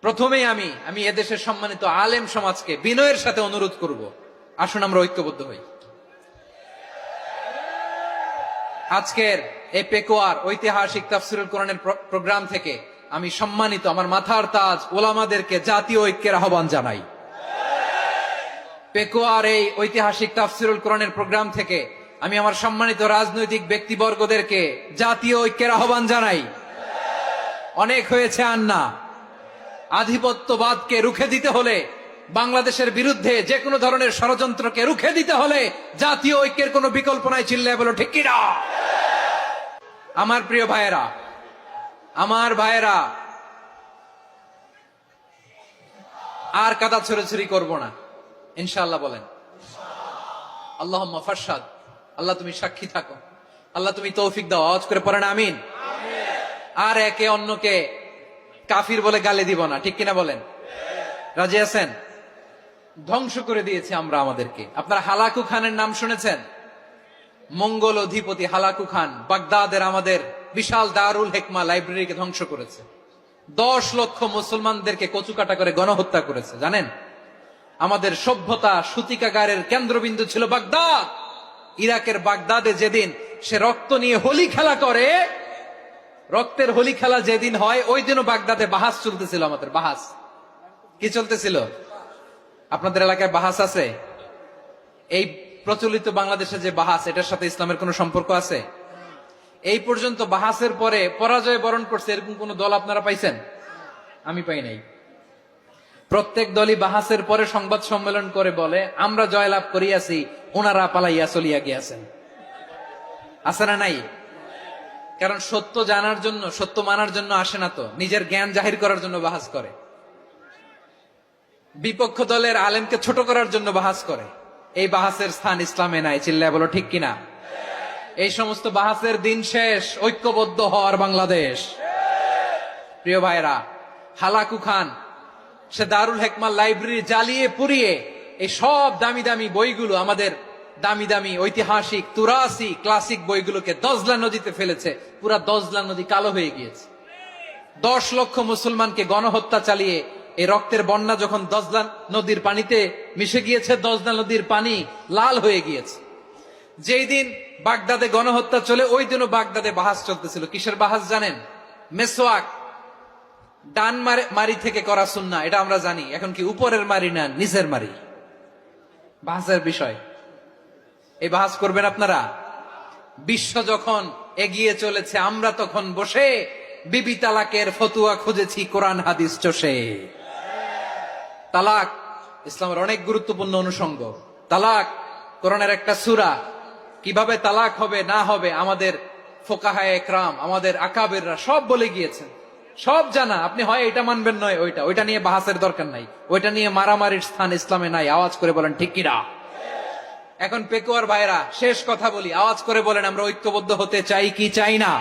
প্রথমেই আমি এদেশের সম্মানিত আলেম সমাজকে বিনয়ের সাথে অনুরোধ করব, আসুন আমরা ঐক্যবদ্ধ হই। আজকের এই পেকুয়ার ঐতিহাসিক তাফসীরুল কোরআনের প্রোগ্রাম থেকে আমি সম্মানিত আমার মাথার তাজ ওলামাদেরকে জাতীয় ঐক্যের আহ্বান জানাই। পেকুয়ার এই ঐতিহাসিক তাফসীরুল কোরআনের প্রোগ্রাম থেকে আমি আমার সম্মানিত রাজনৈতিক ব্যক্তিবর্গদেরকে জাতীয় ঐক্যের আহ্বান জানাই। অনেক হয়েছে আর না। আধিপত্যবাদকে রুখে দিতে হলে, বাংলাদেশের বিরুদ্ধে যে কোনো ধরনের ষড়যন্ত্রকে রুখে দিতে হলে জাতীয় ঐক্যের কোনো বিকল্প নাই। চিল্লায় বলো ঠিক কিনা? আমার প্রিয় ভাইয়েরা, আমার ভাইয়েরা, আর কাদা ছড়াছড়ি করব না, ইনশাআল্লাহ বলেন। আল্লাহুম্মা ফারশাদ। আল্লাহ তুমি সাক্ষী থাকো, আল্লাহ তুমি তৌফিক দাও। আওয়াজ করে পড়েন আমিন। আর একে অন্যকে কাফির বলে গালি দিব না, ঠিক কিনা বলেন? রাজি আছেন? ধ্বংস করে দিয়েছে আমরা আমাদেরকে। আপনারা হালাকু খানের নাম শুনেছেন? মঙ্গল অধিপতি হালাকু খান বাগদাদের আমাদের বিশাল দারুল হিকমা লাইব্রেরিকে ধ্বংস করেছে। 10 লক্ষ মুসলমানদেরকে কচুকাটা করে গণহত্যা করেছে। জানেন, আমাদের সভ্যতা সূতিকাগারের কেন্দ্রবিন্দু ছিল বাগদাদ। ইরাকের বাগদাদে যেদিন সে রক্ত নিয়ে হোলি খেলা করে, রক্তের হোলি খেলা যেদিন হয়, ওই দিনও বাগদাদে বাহাস চলতেছিল। আমাদের বাহাস কি চলতেছিল? আপনাদের এলাকায় বাহাস আছে? এই প্রচলিত বাংলাদেশে যে বাহাস, এটার সাথে ইসলামের কোনো সম্পর্ক আছে? এই পর্যন্ত বাহাসের পরে পরাজয় বরণ করছে এরকম কোন দল আপনারা পাইছেন? আমি পাই নাই। প্রত্যেক দলই বাহাসের পরে সংবাদ সম্মেলন করে বলে আমরা জয়লাভ করিয়াছি, ওনারা পালাইয়া চলিয়া গিয়াছেন। আছে না নাই? কারণ সত্য জানার জন্য, সত্য মানার জন্য আসে না তো, নিজের জ্ঞান জাহির করার জন্য বাহাস করে। বিপক্ষ দলের আলেমকে ছোট করার জন্য বাহাস করে। এই বাহাসের স্থান ইসলামে নাই। চিল্লায় বলো ঠিক কিনা? এই সমস্ত বাহাসের দিন শেষ। ঐক্যবদ্ধ হওয়ার বাংলাদেশ। প্রিয় ভাইরা, হালাকু খান সে দারুল হিকমা লাইব্রেরি জ্বালিয়ে পুড়িয়ে এই সব দামি দামি বইগুলো, আমাদের দামি দামি ঐতিহাসিক তুরাসি ক্লাসিক বইগুলোকে দজলা নদীতে ফেলেছে। পুরা দজলা নদী কালো হয়ে গিয়েছে। 10 লক্ষ মুসলমানকে গণহত্যা চালিয়ে এই রক্তের বন্যা যখন দজলা নদীর পানিতে মিশে গিয়েছে, দজলা নদীর পানি লাল হয়ে গিয়েছে। যেই দিন বাগদাদে গণহত্যা চলে, ওই দিনও বাগদাদে বাহাস চলতেছিল। কিসের বাহাস জানেন? মেসওয়াক, ডান মারি থেকে করা সুন্নাহ, এটা আমরা জানি। এখন কি উপরের মারি না নিচের মারি? বাহাসের বিষয়। এই বাহাস করবেন আপনারা? বিশ্ব যখন এগিয়ে চলেছে, আমরা তখন বসে বিবি তালাকের ফতুয়া খুঁজেছি কোরআন হাদিস চষে। তালাক ইসলামের অনেক গুরুত্বপূর্ণ অনুষঙ্গ। তালাক কোরআনের একটা সূরা। কিভাবে তালাক হবে না হবে আমাদের ফোকাহায়ে একরাম, আমাদের আকাবেররা সব বলে গিয়েছেন, সব জানা। আপনি হয় এটা মানবেন, নয় ওইটা নিয়ে বাহাসের দরকার নাই। ওইটা নিয়ে মারামারির স্থান ইসলামে নাই। আওয়াজ করে বলেন ঠিক কিনা? এখন পেকুয়ার ভাইরা, শেষ কথা বলি, আওয়াজ করে বলেন আমরা ঐক্যবদ্ধ হতে চাই কি চাই না?